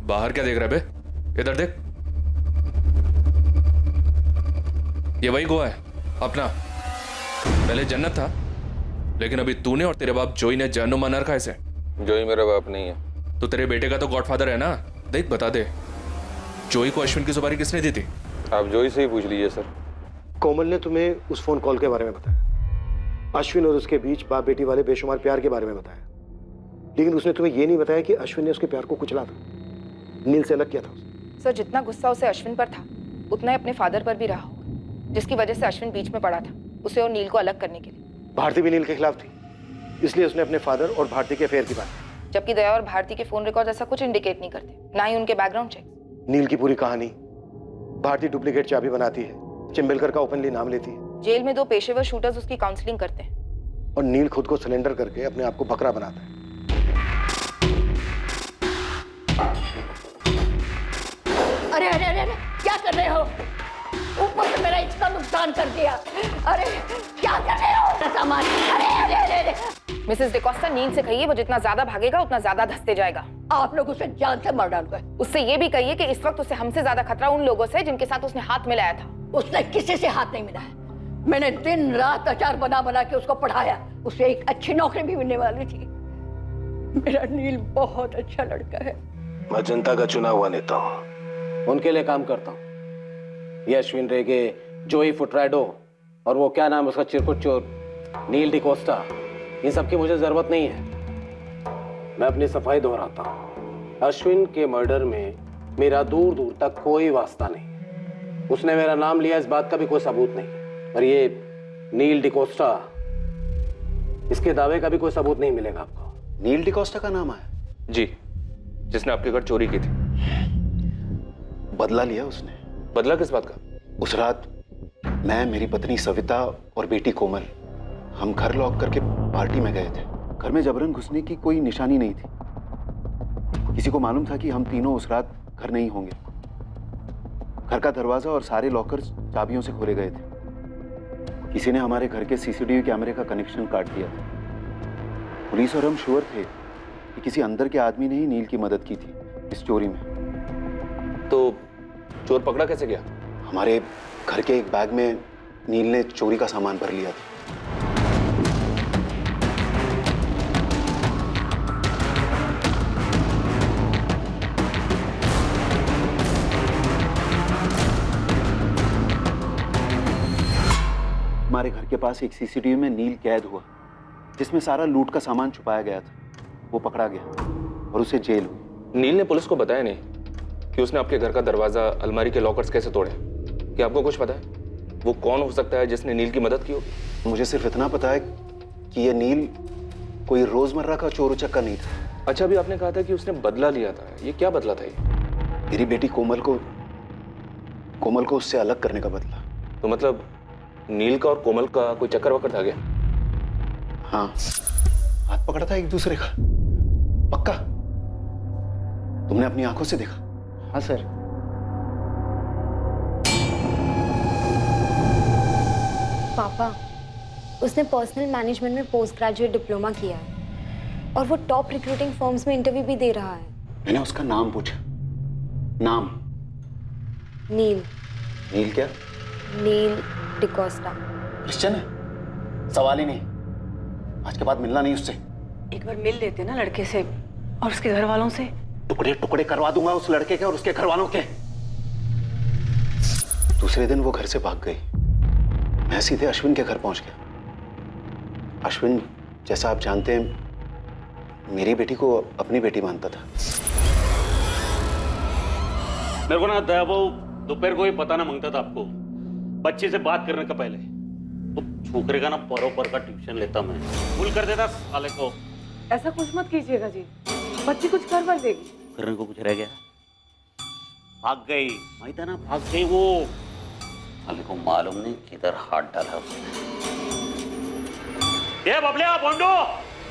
बाहर क्या देख रहा है बे? इधर देख। ये वही गोवा है अपना। पहले जन्नत था, लेकिन अभी तूने और तेरे बाप जोई ने जहन्नुम बना रखा है इसे। जोई मेरा बाप नहीं है। तो तेरे बेटे का तो गॉडफादर है ना। देख बता दे, जोई को अश्विन की सुपारी किसने दी थी? आप जोई से ही पूछ लीजिए सर। कोमल ने तुम्हें उस फोन कॉल के बारे में बताया, अश्विन और उसके बीच बाप बेटी वाले बेशुमार प्यार के बारे में बताया, लेकिन उसने तुम्हें यह नहीं बताया कि अश्विन ने उसके प्यार को कुचला था, नील से अलग किया था उसे। सर, जितना गुस्सा उसे अश्विन पर था उतना ही अपने फादर पर भी रहा होगा, जिसकी वजह से अश्विन बीच में पड़ा था उसे और नील को अलग करने के लिए। भारती भी नील के खिलाफ थी, इसलिए उसने अपने फादर और भारती के अफेयर की बात की। जबकि दया और भारती के फोन रिकॉर्ड ऐसा कुछ इंडिकेट नहीं करते, ना ही उनके बैकग्राउंड चेक। नील की पूरी कहानी, भारती डुप्लीकेट चाबी बनाती है, चिंबलकर का ओपनली नाम लेती है। जेल में 2 पेशेवर शूटर्स उसकी काउंसलिंग करते हैं और नील खुद को सिलेंडर करके अपने आप को बकरा बनाता है। अरे अरे अरे, क्या कर रहे हो? ऊपर से मेरा इतना नुकसान कर दिया। अरे क्या कर रहे हो? सामान। अरे अरे अरे अरे। मिसेस डिकोस्टा, नील से कहिए वो जितना ज्यादा भागेगा उतना ज्यादा धंसते जाएगा। आप लोग उसे जान से मार डालोगे। उससे ये भी कहिए कि इस वक्त उसे हमसे ज्यादा खतरा उन लोगों से जिनके साथ उसने हाथ मिलाया था। उसने किसी से हाथ नहीं मिलाया। मैंने दिन रात अचार बना बना के उसको पढ़ाया, उसे एक अच्छी नौकरी भी मिलने वाली थी। मेरा नील बहुत अच्छा लड़का है। मैं जनता का चुना हुआ नेता हूँ, उनके लिए काम करता हूँ। ये अश्विन रेगे, जोई फुटराडो और वो क्या नाम उसका चिरकुट चोर नील डिकोस्टा, इन सब की मुझे जरूरत नहीं है। मैं अपनी सफाई दोहराता हूँ, अश्विन के मर्डर में मेरा दूर दूर तक कोई वास्ता नहीं। उसने मेरा नाम लिया, इस बात का भी कोई सबूत नहीं। और ये नील डिकोस्टा, इसके दावे का भी कोई सबूत नहीं मिलेगा आपको। नील डिकोस्टा का नाम आया? जी, जिसने आपके घर चोरी की थी। बदला लिया उसने। बदला किस बात का? उस रात मैं, मेरी पत्नी सविता और बेटी कोमल, हम घर लॉक करके पार्टी में गए थे। घर में जबरन घुसने की कोई निशानी नहीं थी। किसी को मालूम था कि हम तीनों उस रात घर नहीं होंगे। घर का दरवाजा और सारे लॉकर्स चाबियों से खोले गए थे। किसी ने हमारे घर के सीसीटीवी कैमरे का कनेक्शन काट दिया था। पुलिस और हम श्योर थे कि किसी अंदर के आदमी ने ही नील की मदद की थी इस चोरी में। तो चोर पकड़ा कैसे गया? हमारे घर के एक बैग में नील ने चोरी का सामान भर लिया था। हमारे घर के पास एक सीसीटीवी में नील कैद हुआ, जिसमें सारा लूट का सामान छुपाया गया था। वो पकड़ा गया और उसे जेल हुई। नील ने पुलिस को बताया नहीं कि उसने आपके घर का दरवाजा, अलमारी के लॉकर्स कैसे तोड़े? क्या आपको कुछ पता है वो कौन हो सकता है जिसने नील की मदद की होगी? मुझे सिर्फ इतना पता है कि ये नील कोई रोजमर्रा का चोर उचक्का नहीं था। अच्छा, अभी आपने कहा था कि उसने बदला लिया था। ये क्या बदला था ये? मेरी बेटी कोमल को उससे अलग करने का बदला। तो मतलब नील का और कोमल का कोई चक्कर वक्कर था क्या? हाँ, हाथ पकड़ा था एक दूसरे का, पक्का। तुमने अपनी आंखों से देखा? हाँ सर। पापा, उसने पर्सनल मैनेजमेंट में पोस्ट ग्रेजुएट डिप्लोमा किया है और वो टॉप रिक्रूटिंग फर्म्स में इंटरव्यू भी दे रहा है। मैंने उसका नाम पूछा। नाम? नील। नील क्या? नील डिकोस्टा। क्रिश्चियन है? सवाल ही नहीं। आज के बाद मिलना नहीं उससे। एक बार मिल लेते ना लड़के से और उसके घर वालों से। टुकड़े टुकड़े करवा दूंगा उस लड़के के और उसके घर वालों के। दूसरे दिन वो घर से भाग गई। मैं सीधे अश्विन के घर पहुंच गया। अश्विन, जैसा आप जानते हैं, मेरी बेटी को अपनी बेटी मानता था। मेरे को ना दया बहू दोपहर को ही पता ना मांगता था आपको, बच्चे से बात करने का पहले। तो छोकरे का ना परों पर का ट्यूशन लेता मैं, भूल कर देता साले को। ऐसा कुछ मत कीजिएगा जी, बच्ची कुछ कर वर देगी। करने को कुछ रह गया? भाग गई, माहित है ना, भाग गई वो। साले को मालूम नहीं किधर हाथ डाला उसने। ये बबलिया, बोंडो,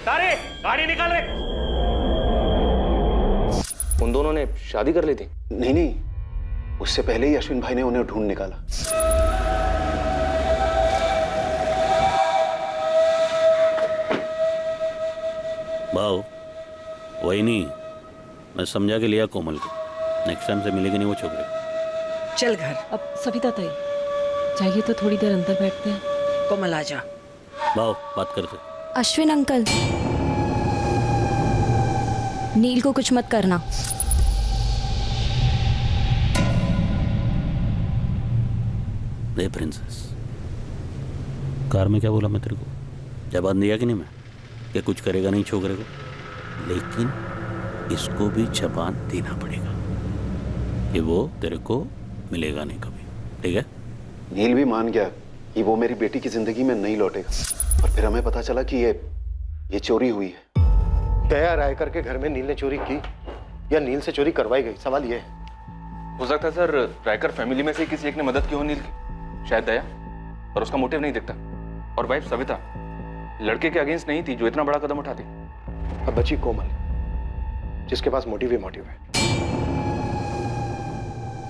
सारे गाड़ी निकाल रे। उन दोनों ने शादी कर ली थी? नहीं, उससे पहले ही अश्विन भाई ने उन्हें ढूंढ निकाला। भाव वही नहीं, मैं समझा के लिया कोमल को। नेक्स्ट टाइम से मिलेगी नहीं वो छोकरे। चल घर। अब सविता ताई चाहिए तो थोड़ी देर अंदर बैठते हैं। कोमल आ जा। वाओ, बात करते। अश्विन अंकल, नील को कुछ मत करना। दे प्रिंसेस, कार में क्या बोला मैं तेरे को? जवाब दिया कि नहीं मैं कि कुछ करेगा नहीं छोकरे को, लेकिन इसको भी जबान देना पड़ेगा कि वो तेरे को मिलेगा नहीं कभी, ठीक है? नील भी मान गया कि वो मेरी बेटी की जिंदगी में नहीं लौटेगा, और फिर हमें पता चला कि ये चोरी हुई है। दया राय करके घर में नील ने चोरी की या नील से चोरी करवाई गई, सवाल ये है। हो सकता है सर रायकर फैमिली में से किसी एक ने मदद की हो नील की, शायद दया, और उसका मोटिव नहीं दिखता। और वाइफ सविता लड़के के अगेंस्ट नहीं थी जो इतना बड़ा कदम उठाती। अब बची कोमल, जिसके पास मोटिव ही मोटिव है।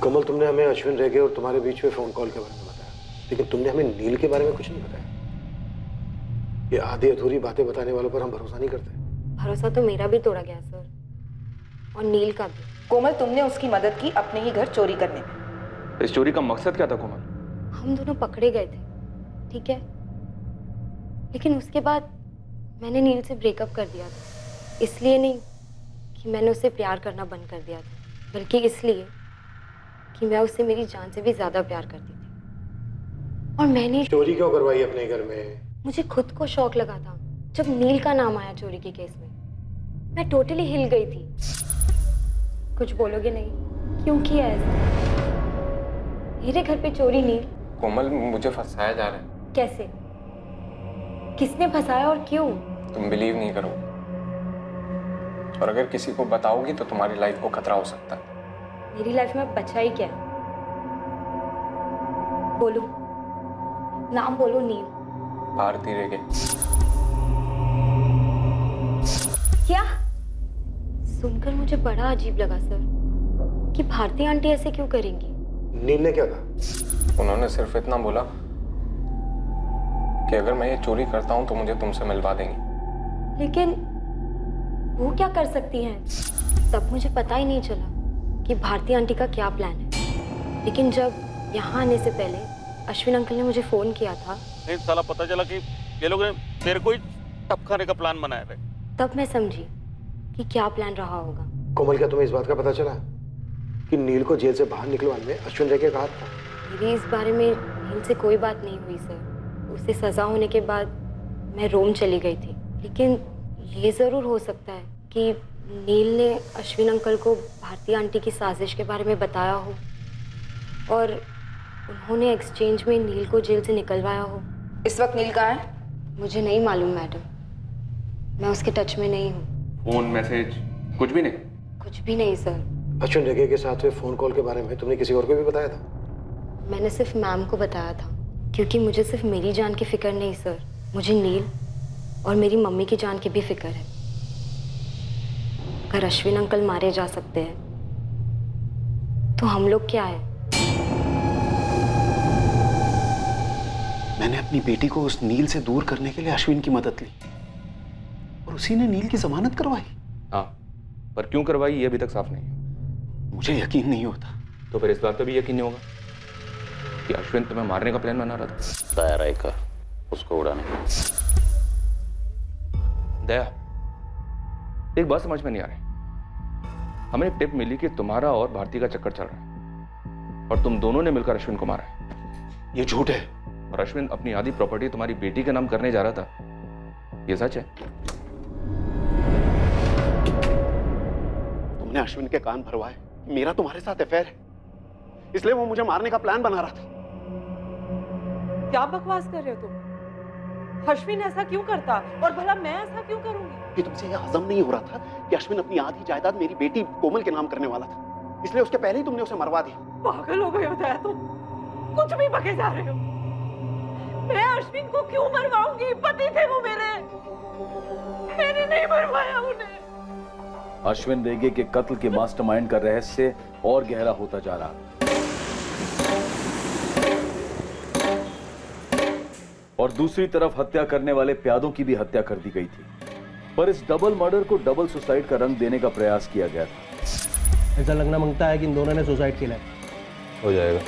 कोमल, तुमने हमें अश्विन रेगे और तुम्हारे बीच में फोन कॉल के बारे में बताया, लेकिन तुमने हमें नील के बारे में कुछ नहीं बताया। ये आधी अधूरी बातें बताने वालों पर हम भरोसा नहीं करते। भरोसा तो मेरा भी तोड़ा गया सर, और नील का भी। कोमल, तुमने उसकी मदद की अपने ही घर चोरी करने में। इस चोरी का मकसद क्या था कोमल? हम दोनों पकड़े गए थे, ठीक है, लेकिन उसके बाद मैंने नील से ब्रेकअप कर दिया था। इसलिए नहीं कि मैंने उसे प्यार करना बंद कर दिया था, बल्कि इसलिए कि मैं उससे मेरी जान से भी ज्यादा प्यार करती थी। और मैंने चोरी क्यों करवाई अपने घर में? मुझे खुद को शौक लगा था जब नील का नाम आया चोरी के केस में। मैं टोटली हिल गई थी। कुछ बोलोगे नहीं? क्यों किया ऐसा? मेरे घर पे चोरी नील? कोमल, मुझे फंसाया जा रहा है। कैसे? किसने फंसाया और क्यों? तुम बिलीव नहीं करोगे, और अगर किसी को बताओगी तो तुम्हारी लाइफ को खतरा हो सकता है। मेरी लाइफ में बचा ही क्या? बोलो, नाम बोलो। नील? भारती रेगे। क्या? सुनकर मुझे बड़ा अजीब लगा सर, कि भारती आंटी ऐसे क्यों करेंगी? नील ने क्या कहा? उन्होंने सिर्फ इतना बोला कि अगर मैं ये चोरी करता हूं तो मुझे तुमसे मिलवा देंगी। लेकिन वो क्या कर सकती हैं? तब मुझे पता ही नहीं चला कि भारती आंटी का क्या प्लान है। लेकिन जब यहाँ आने से पहले अश्विन अंकल ने मुझे फोन किया था, नहीं साला पता चला कि ये लोग ने तेरे को ही टपकाने का प्लान बनाया है। तब मैं समझी कि क्या प्लान रहा होगा। कोमल, क्या तुम्हें इस बात का पता चला कि नील को जेल से बाहर निकलवाने में अश्विन रेगे का हाथ था? मेरी इस बारे में नील से कोई बात नहीं हुई सर। उसे सजा होने के बाद मैं रोम चली गई थी। लेकिन ये ज़रूर हो सकता है कि नील ने अश्विन अंकल को भारती आंटी की साजिश के बारे में बताया हो, और उन्होंने एक्सचेंज में नील को जेल से निकलवाया हो। इस वक्त नील कहाँ है? मुझे नहीं मालूम मैडम, मैं उसके टच में नहीं हूँ। फोन मैसेज कुछ भी नहीं? कुछ भी नहीं सर। अश्विन रेगे के साथ हुए फोन कॉल के बारे में तुमने किसी और को भी बताया था? मैंने सिर्फ मैम को बताया था, क्योंकि मुझे सिर्फ मेरी जान की फिक्र नहीं सर, मुझे नील और मेरी मम्मी की जान की भी फिक्र है। अगर अश्विन अंकल मारे जा सकते हैं तो हम लोग क्या है? मैंने अपनी बेटी को उस नील से दूर करने के लिए अश्विन की मदद ली, और उसी ने नील की जमानत करवाई। हाँ, पर क्यों करवाई ये अभी तक साफ नहीं है। मुझे यकीन नहीं होता। तो फिर इस बात पे भी यकीन नहीं होगा कि अश्विन तुम्हें मारने का प्लान बना रहा था? दया राय का, उसको उड़ाने का। दया, एक बात समझ में नहीं आ रही। हमें एक टिप मिली कि तुम्हारा और भारती का चक्कर चल रहा है, और तुम दोनों ने मिलकर अश्विन को मारा है। ये झूठ है। और अश्विन अपनी आधी प्रॉपर्टी तुम्हारी बेटी के नाम करने जा रहा था, ये सच है? तुमने अश्विन के कान भरवाए मेरा तुम्हारे साथ अफेयर है, इसलिए वो मुझे मारने का प्लान बना रहा था। क्या बकवास कर रहे हो तुम? अश्विन ऐसा क्यों करता, और भला मैं ऐसा क्यों करूंगी? कि तुमसे यह हजम नहीं हो रहा था कि अश्विन अपनी आधी जायदाद मेरी बेटी कोमल के नाम करने वाला था, इसलिए उसके पहले ही तुमने उसे मरवा दिया। पागल हो गए हो दया तुम, कुछ भी बके जा रहे हो। मैं अश्विन को क्यों मरवाऊंगी? पति थे वो मेरे, मैंने नहीं मरवाया उन्हें। अश्विन रेगे के कत्ल के मास्टरमाइंड का रहस्य और गहरा होता जा रहा, और दूसरी तरफ हत्या करने वाले प्यादों की भी हत्या कर दी गई थी। पर इस डबल मर्डर को डबल सुसाइड का रंग देने का प्रयास किया गया था। ऐसा लगना मांगता है कि इन दोनों ने सुसाइड किया है। हो जाएगा।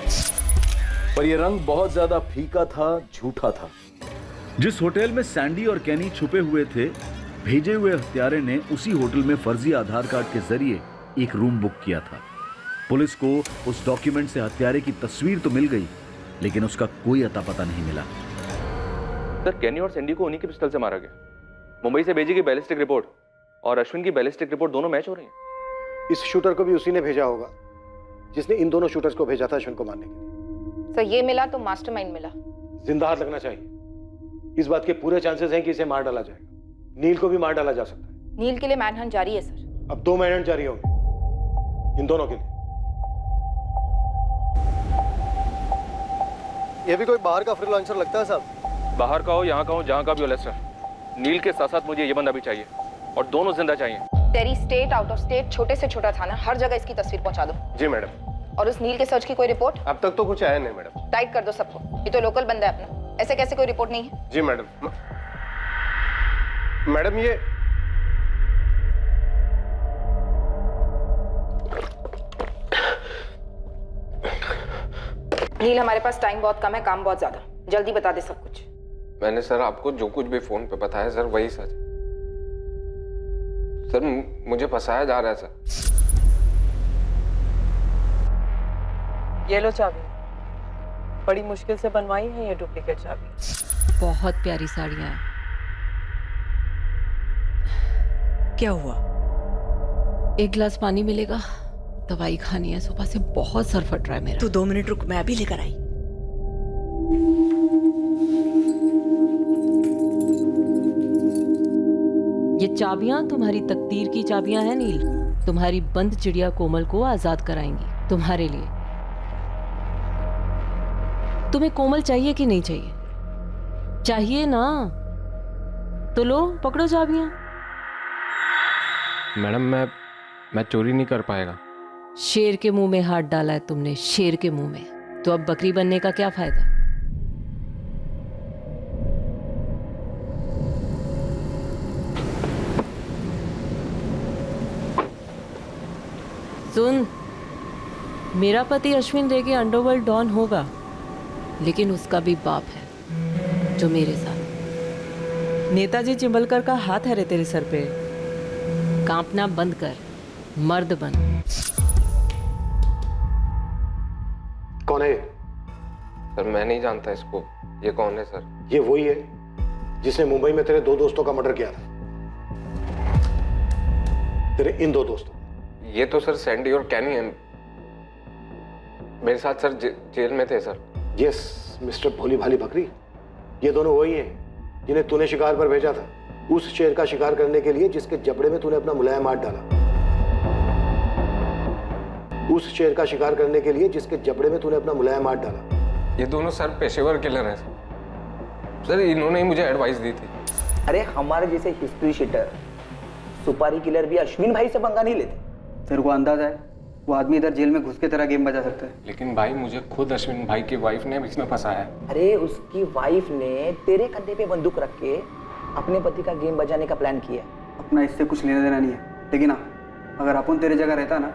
पर यह रंग बहुत ज्यादा फीका था, झूठा था। जिस होटल में सैंडी और कैनी छुपे हुए थे, भेजे हुए हत्यारे ने उसी होटल में फर्जी आधार कार्ड के जरिए एक रूम बुक किया था। पुलिस को उस डॉक्यूमेंट से हत्यारे की तस्वीर तो मिल गई, लेकिन उसका कोई अता पता नहीं मिला। सर, कैनी और सैंडी को उन्हीं के पिस्टल से मारा गया। मुंबई से भेजी गई बैलिस्टिक रिपोर्ट और अश्विन की बैलिस्टिक रिपोर्ट दोनों मैच हो रही हैं। इस शूटर को भी उसी ने भेजा होगा जिसने इन दोनों शूटर्स को भेजा था अश्विन को मारने के लिए। सर, ये मिला तो मास्टरमाइंड मिला। जिंदा हाथ लगना चाहिए। इस बात के पूरे चांसेस हैं कि इसे मार डाला जाएगा। नील को भी मार डाला जा सकता है। नील के लिए मैनहंट जारी है सर। अब 2 मैनहंट जारी होंगे इन दोनों के लिए। ये भी कोई बाहर का फ्रीलांसर लगता है साहब। बाहर का हो, यहाँ का हो, जहाँ का भी हो लेस्टर, नील के साथ साथ मुझे ये बंदा भी चाहिए और दोनों जिंदा चाहिए। तेरी स्टेट, आउट ऑफ स्टेट, छोटे से छोटा थाना, हर जगह इसकी तस्वीर पहुंचा दो। जी मैडम। और उस नील के सर्च की कोई रिपोर्ट? अब तक तो कुछ आया नहीं मैडम। टाइट कर दो सबको। ये तो लोकल बंदा है अपना, ऐसे कैसे कोई रिपोर्ट नहीं है? जी मैडम। मैडम ये नील, हमारे पास टाइम बहुत कम है, काम बहुत ज्यादा, जल्दी बता दे सब कुछ। मैंने सर आपको जो कुछ भी फोन पे बताया सर वही सच। सर मुझे फंसाया जा रहा है सर। ये लो चाबी, बड़ी मुश्किल से बनवाई है ये डुप्लीकेट चाबी। बहुत प्यारी साड़ियां हैं। क्या हुआ? एक गिलास पानी मिलेगा? दवाई खानी है, सुबह से बहुत सर फट रहा है मेरा। तू 2 मिनट रुक, मैं भी लेकर आई। ये चाबियां तुम्हारी तकदीर की चाबियां हैं नील। तुम्हारी बंद चिड़िया कोमल को आजाद कराएंगी तुम्हारे लिए। तुम्हें कोमल चाहिए कि नहीं चाहिए? चाहिए ना? तो लो, पकड़ो चाबियां। मैडम मैं चोरी नहीं कर पाएगा। शेर के मुंह में हाथ डाला है तुमने, शेर के मुंह में। तो अब बकरी बनने का क्या फायदा? सुन, मेरा पति अश्विन रेगे अंडरवर्ल्ड डॉन होगा, लेकिन उसका भी बाप है जो मेरे साथ। नेताजी चिंबलकर का हाथ है रे तेरे सर पे। कांपना बंद कर, मर्द बन। कौन है? सर मैं नहीं जानता इसको। ये कौन है सर? ये वही है जिसने मुंबई में तेरे 2 दोस्तों का मर्डर किया था। तेरे इन 2 दोस्तों। ये तो सर सैंडी और कैनी हैं। मेरे साथ सर जेल में थे सर। यस मिस्टर भोली भाली बकरी, ये दोनों वही हैं जिन्हें तूने शिकार पर भेजा था। उस शेर का शिकार करने के लिए जिसके जबड़े में तूने अपना मुलायम हाथ डाला। उस शेर का शिकार करने के लिए जिसके जबड़े में तूने अपना मुलायम हाथ डाला। ये दोनों सर पेशेवर किलर हैं सर। इन्होंने ही मुझे एडवाइस दी थी। अरे हमारे जैसे हिस्ट्री शीटर, सुपारी किलर भी अश्विन भाई से पंगा नहीं लेते। तेरे को अंदाजा है वो आदमी इधर जेल में घुस के तरह गेम बजा सकता है? लेकिन भाई मुझे खुद अश्विन भाई की वाइफ ने इसमें फंसाया है। अरे उसकी वाइफ ने तेरे कंधे पे बंदूक रख के अपने पति का गेम बजाने का प्लान किया। अपना इससे कुछ लेना देना नहीं है, लेकिन हाँ, अगर अपन तेरे जगह रहता ना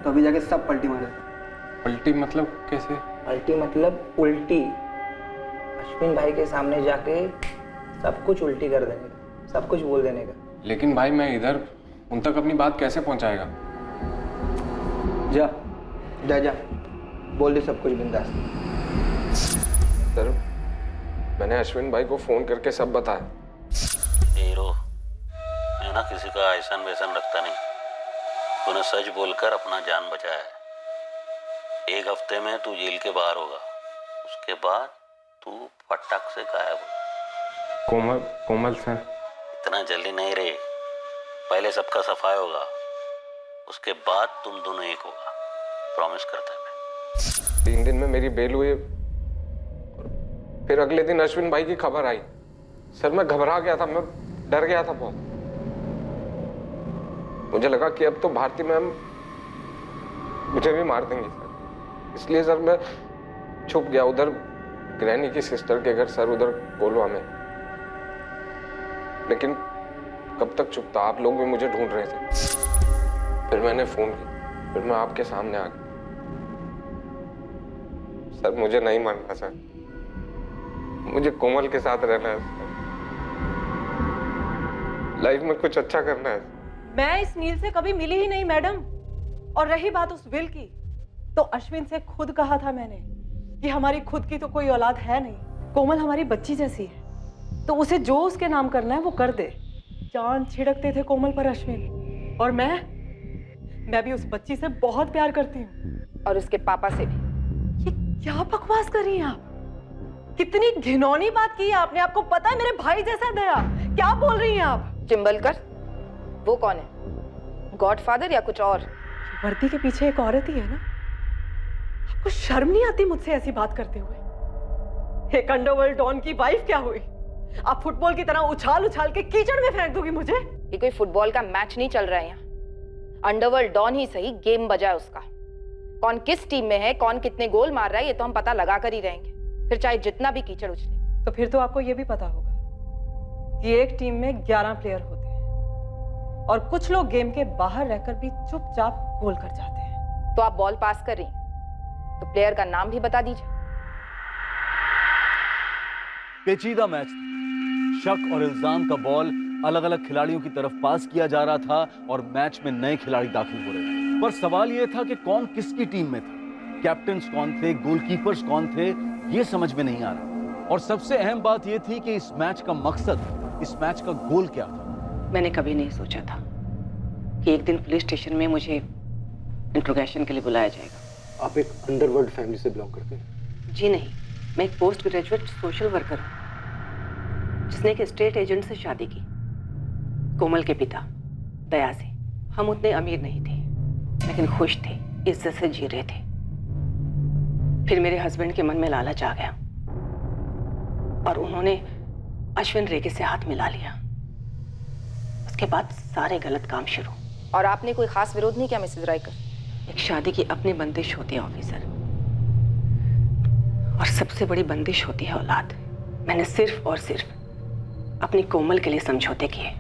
तो अभी जाके सब पलटी मार देता। पलटी मतलब कैसे? पलटी मतलब उल्टी। अश्विन भाई के सामने जाके सब कुछ उल्टी कर देने का, सब कुछ बोल देने का। लेकिन भाई मैं इधर उन तक अपनी बात कैसे पहुंचाएगा? जा जा जा, बोल दे सब कुछ बिंदास। सर मैंने अश्विन भाई को फोन करके सब बताया। हीरो, मैं ना किसी का ऐसा वैसन रखता नहीं। तूने सच बोलकर अपना जान बचाया है। 1 हफ्ते में तू जेल के बाहर होगा, उसके बाद तू फटाक से गायब हो। कोमल सर। इतना जल्दी नहीं रे, पहले सबका सफाई होगा, उसके बाद तुम दोनों एक होगा, प्रॉमिस करता है। 3 दिन में मेरी बेल हुई। फिर अगले दिन अश्विन भाई की खबर आई। सर मैं घबरा गया था, मैं डर गया था बहुत। मुझे लगा कि अब तो भारती मैम मुझे भी मार देंगी सर। इसलिए सर मैं छुप गया उधर ग्रैनी की सिस्टर के घर सर, उधर कोलवा में। लेकिन कब तक छुपता, आप लोग भी मुझे ढूंढ रहे थे। फिर मैंने फोन किया। फिर मैं आपके सामने आ गया। सर मुझे नहीं मानना सर, मुझे कोमल के साथ रहना है सर। लाइफ में कुछ अच्छा करना है। मैं इस नील से कभी मिली ही नहीं मैडम। और रही बात उस विल की, तो अश्विन से खुद कहा था मैंने कि हमारी खुद की तो कोई औलाद है नहीं, कोमल हमारी बच्ची जैसी है, तो उसे जो उसके नाम करना है वो कर दे। जान छिड़कते थे कोमल पर अश्विन, और मैं भी उस बच्ची से बहुत प्यार करती हूँ, और उसके पापा से भी। ये क्या बकवास कर रही हैं आप? कितनी घिनौनी बात की है आपने। आपको पता है मेरे भाई जैसा दया, क्या बोल रही हैं आप? चिंबलकर वो कौन है, गॉडफादर या कुछ और? वर्दी के पीछे एक औरत ही है ना। आपको शर्म नहीं आती मुझसे ऐसी बात करते हुए? एक अंडरवर्ल्ड डॉन की वाइफ क्या हुई? आप फुटबॉल की तरह उछाल उछाल के कीचड़ में फेंक दोगी मुझे? ये कोई फुटबॉल का मैच नहीं चल रहा है यहाँ। अंडरवर्ल्ड डॉन ही सही, गेम बजा है उसका। कौन किस टीम में है, कौन कितने गोल मार रहा है, ये तो हम पता लगा कर ही रहेंगे, फिर चाहे जितना भी कीचड़ उछले। तो फिर तो आपको ये भी पता होगा कि एक टीम में 11 प्लेयर होते हैं, और कुछ लोग गेम के बाहर रहकर भी चुपचाप गोल कर जाते हैं। तो आप बॉल पास कर रही, तो प्लेयर का नाम भी बता दीजिए। पेचीदा मैच था। शक और इल्जाम का बॉल अलग अलग खिलाड़ियों की तरफ पास किया जा रहा था और मैच में नए खिलाड़ी दाखिल हो रहे थे। पर सवाल यह था कि कौन किसकी टीम में था, कैप्टन्स कौन थे, गोलकीपर्स कौन थे, यह समझ में नहीं आ रहा। और सबसे अहम बात यह थी कि इस मैच का मकसद, इस मैच का गोल क्या था। मैंने कभी नहीं सोचा था कि एक दिन पुलिस स्टेशन में मुझे इंट्रोगेशन के लिए बुलाया जाएगा। आप एक अंडरवर्ल्ड फैमिली से बिलोंग करते हैं? जी नहीं, मैं एक पोस्ट ग्रेजुएट सोशल वर्कर हूँ जिसने एक स्टेट एजेंट से शादी की, कोमल के पिता दया से। हम उतने अमीर नहीं थे, लेकिन खुश थे, इज्जत से जी रहे थे। फिर मेरे हस्बैंड के मन में लालच आ गया और उन्होंने अश्विन रेगे से हाथ मिला लिया। उसके बाद सारे गलत काम शुरू। और आपने कोई खास विरोध नहीं किया मिसेस रायकर? एक शादी की अपनी बंदिश होती है ऑफिसर, और सबसे बड़ी बंदिश होती है औलाद। मैंने सिर्फ और सिर्फ अपनी कोमल के लिए समझौते किए।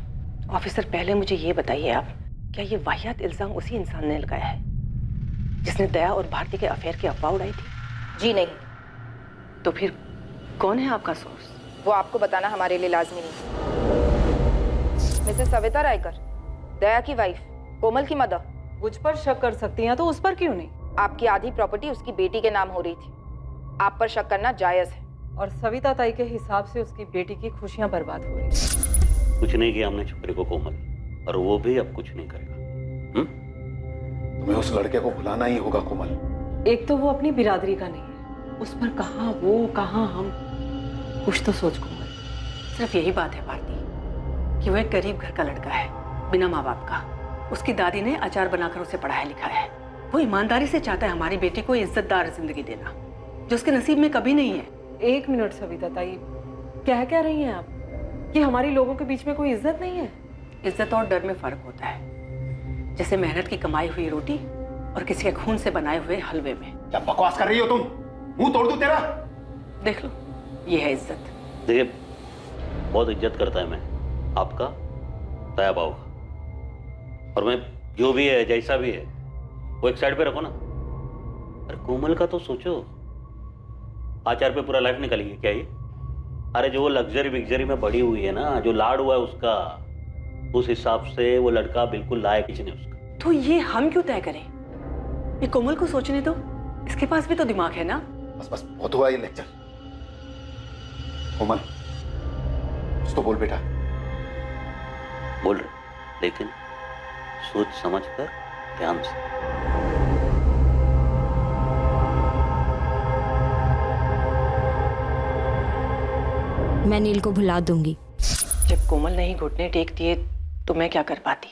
ऑफिसर पहले मुझे ये बताइए आप, क्या ये वाहियात इल्जाम उसी इंसान ने लगाया है जिसने दया और भारती के अफेयर की अफवाह उड़ाई थी? जी नहीं। तो फिर कौन है आपका सोर्स? वो आपको बताना हमारे लिए लाजमी नहीं। मिसेस सविता रायकर, दया की वाइफ, कोमल की मदर। मुझ पर शक कर सकती हैं तो उस पर क्यों नहीं? आपकी आधी प्रॉपर्टी उसकी बेटी के नाम हो रही थी, आप पर शक करना जायज है। और सविता ताई के हिसाब से उसकी बेटी की खुशियां बर्बाद हो रही हैं। कुछ नहीं किया हमने छोकरे को कोमल, और वो भी अब कुछ नहीं करेगा। तुम्हें उस लड़के को भुलाना ही होगा कोमल। एक तो वो अपनी बिरादरी का नहीं है, उस पर कहाँ वो कहाँ हम। कुछ तो सोच कोमल। सिर्फ यही बात है भारती कि वो एक गरीब घर का लड़का है, बिना माँ बाप का। उसकी दादी ने अचार बनाकर उसे पढ़ाया लिखाया है। वो ईमानदारी से चाहता है हमारी बेटी को इज्जतदार जिंदगी देना, जो उसके नसीब में कभी नहीं है। एक मिनट सविता ताई, क्या रही हैं आप कि हमारी लोगों के बीच में कोई इज्जत नहीं है? इज्जत और डर में फर्क होता है, जैसे मेहनत की कमाई हुई रोटी और किसी के खून से बनाए हुए हलवे में। क्या बकवास कर रही हो तुम? मुंह तोड़ दूं तेरा? देख लो, ये है इज्जत। देखिए, बहुत इज्जत करता है मैं आपका, दया भाव का, और मैं जो भी है जैसा भी है वो एक साइड पे रखो ना। अरे कोमल का तो सोचो, आचार पे पूरा लाइफ निकलेगी क्या ये? अरे जो वो लग्जरी विग्जरी में बड़ी हुई है ना, जो लाड हुआ है उसका, उस हिसाब से वो लड़का बिल्कुल लायक ही नहीं उसका। तो ये हम क्यों तय करें? ये कोमल को सोचने दो, इसके पास भी तो दिमाग है ना। बस बस बहुत हुआ ये लेक्चर। कोमल कुछ तो बोल बेटा। बोल रहे, लेकिन सोच समझ कर, ध्यान से। मैं नील को भुला दूंगी। जब कोमल ने ही घुटने टेक दिए तो मैं क्या कर पाती?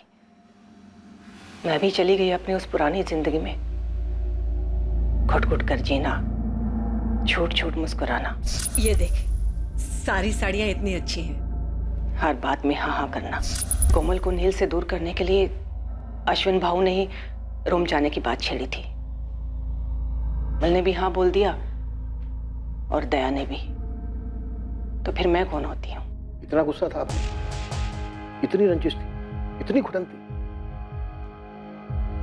मैं भी चली गई अपनी उस पुरानी जिंदगी में, घुट घुट कर जीना, झूठ झूठ मुस्कुराना। ये देख, सारी साड़ियां इतनी अच्छी हैं। हर बात में हाँ हाँ करना। कोमल को नील से दूर करने के लिए अश्विन भाऊ ने ही रोम जाने की बात छेड़ी थी। मल ने भी हाँ बोल दिया और दया ने भी। तो फिर मैं कौन होती हूँ? इतना गुस्सा था आपने? इतनी रंजिश थी, इतनी घुटन थी?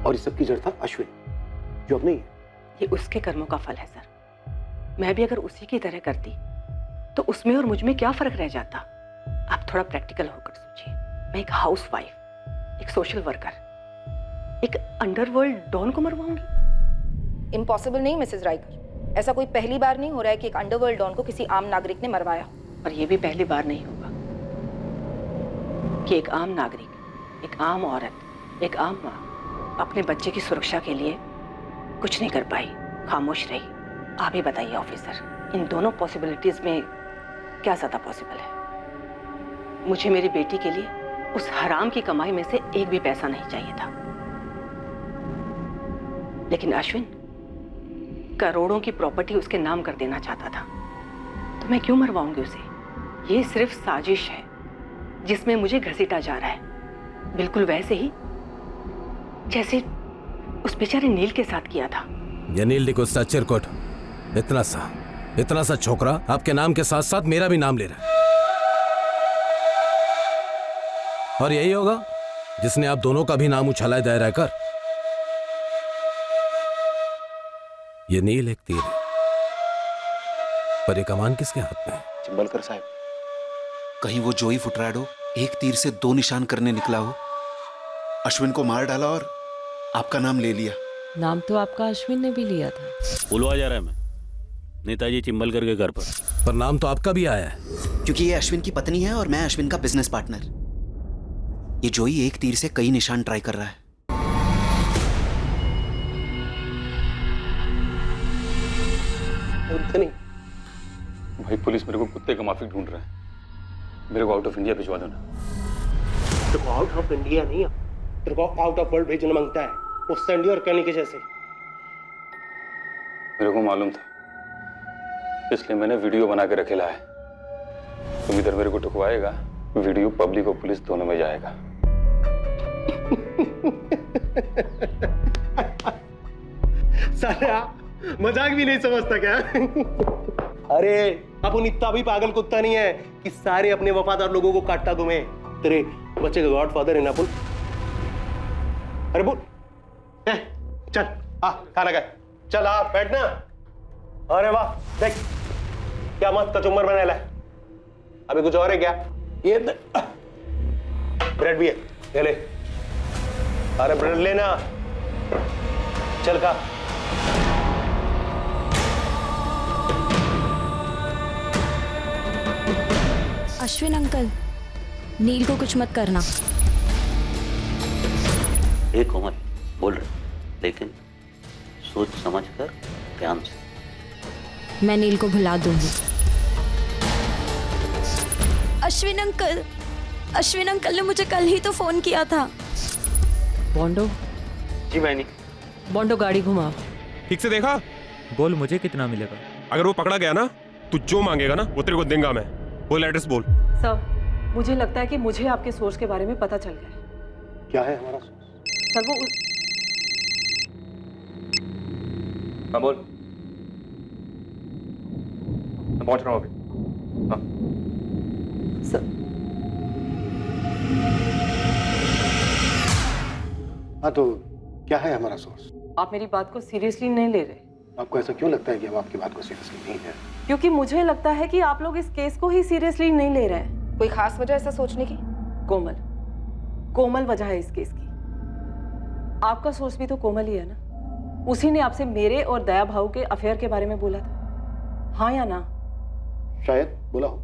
और इस सब की जड़ था अश्विन, जो अब नहीं है। ये उसके कर्मों का फल है सर। मैं भी अगर उसी की तरह करती तो उसमें और मुझ में क्या फर्क रह जाता? आप थोड़ा प्रैक्टिकल होकर सोचिए। मैं एक हाउसवाइफ, एक सोशल वर्कर, एक अंडरवर्ल्ड डॉन को मरवाऊंगी? इम्पॉसिबल नहीं मिसेस राइकर, ऐसा कोई पहली बार नहीं हो रहा है कि एक अंडरवर्ल्ड डॉन को किसी आम नागरिक ने मरवाया हो। और ये भी पहली बार नहीं होगा कि एक आम नागरिक, एक आम औरत, एक आम माँ अपने बच्चे की सुरक्षा के लिए कुछ नहीं कर पाई, खामोश रही। आप ही बताइए ऑफिसर, इन दोनों पॉसिबिलिटीज में क्या ज्यादा पॉसिबल है? मुझे मेरी बेटी के लिए उस हराम की कमाई में से एक भी पैसा नहीं चाहिए था, लेकिन अश्विन करोड़ों की प्रॉपर्टी उसके नाम कर देना चाहता था, तो मैं क्यों मरवाऊंगी उसे? ये सिर्फ साजिश है जिसमें मुझे घसीटा जा रहा है, बिल्कुल वैसे ही जैसे उस बेचारे नील के साथ किया था। ये नील डिकोस्टा चिरकुट इतना सा छोकरा आपके नाम के साथ साथ मेरा भी नाम ले रहा है, और यही होगा जिसने आप दोनों का भी नाम उछाला है दायरा कर। ये नील एक तीर है, पर ये कमान किसके हाथ में है? चिंबलकर साहब, कहीं वो जोई फुटराडो एक तीर से 2 निशान करने निकला हो, अश्विन को मार डाला और आपका नाम ले लिया। नाम तो आपका अश्विन ने भी लिया था। बुलवा जा रहा है मैं नेताजी चिंबलकर के घर पर नाम तो आपका भी आया है। क्योंकि ये अश्विन की पत्नी है और मैं अश्विन का बिजनेस पार्टनर। ये जोई एक तीर से कई निशान ट्राई कर रहा है। भाई पुलिस मेरे को कुत्ते का माफिक ढूंढ रहा है, मेरे को आउट ऑफ इंडिया भिजवा दो ना। तेरे को आउट ऑफ इंडिया नहीं, तेरे को आउट ऑफ वर्ल्ड भेजना मांगता है, वो सैंडी और कैनी के जैसे। मेरे को मालूम था, इसलिए मैंने वीडियो बना के रखेला है। तुम इधर मेरे को टुकवाएगा, वीडियो पब्लिक और पुलिस दोनों में जाएगा। साला मजाक भी नहीं समझता क्या? अरे अपन इतना भी पागल कुत्ता नहीं है कि सारे अपने वफादार लोगों को काटता तुम्हें। तेरे बच्चे का गॉडफादर है ना बोल। अरे बोल, चल आ खाना खा, चल आ बैठना। अरे वाह देख क्या मस्त कचुम्बर बनाया है। अभी कुछ और है क्या? ये ब्रेड भी है, ये ले। अरे ब्रेड लेना, चल खा। अश्विन अंकल, नील को कुछ मत करना। एक कोमल बोल रहे, लेकिन सोच समझ कर ध्यान से। मैं नील को भुला दूंगी। अश्विन अंकल ने मुझे कल ही तो फोन किया था। बॉन्डो। जी मैनी। बॉन्डो गाड़ी घुमाओ। ठीक से देखा? बोल मुझे कितना मिलेगा? अगर वो पकड़ा गया ना, तू जो मांगेगा ना वो तेरे को देंगे मैं। बोल एड्रेस बोल। सर मुझे लगता है कि मुझे आपके सोर्स के बारे में पता चल गया है। क्या है हमारा सोर्स? सर वो हाँ बोल, मैं पहुंच रहा हूँ अभी। हाँ सर। हाँ तो क्या है हमारा सोर्स? आप मेरी बात को सीरियसली नहीं ले रहे। आपको ऐसा क्यों लगता है कि हम आपकी बात को सीरियसली नहीं ले रहे? क्योंकि मुझे लगता है कि आप लोग इस केस को ही सीरियसली नहीं ले रहे हैं। कोई खास वजह ऐसा सोचने की? कोमल वजह है इस केस की। आपका सोर्स भी तो कोमल ही है ना। उसी ने आपसे मेरे और दया भाऊ के अफेयर के बारे में बोला था, हाँ या ना? शायद बोला हो।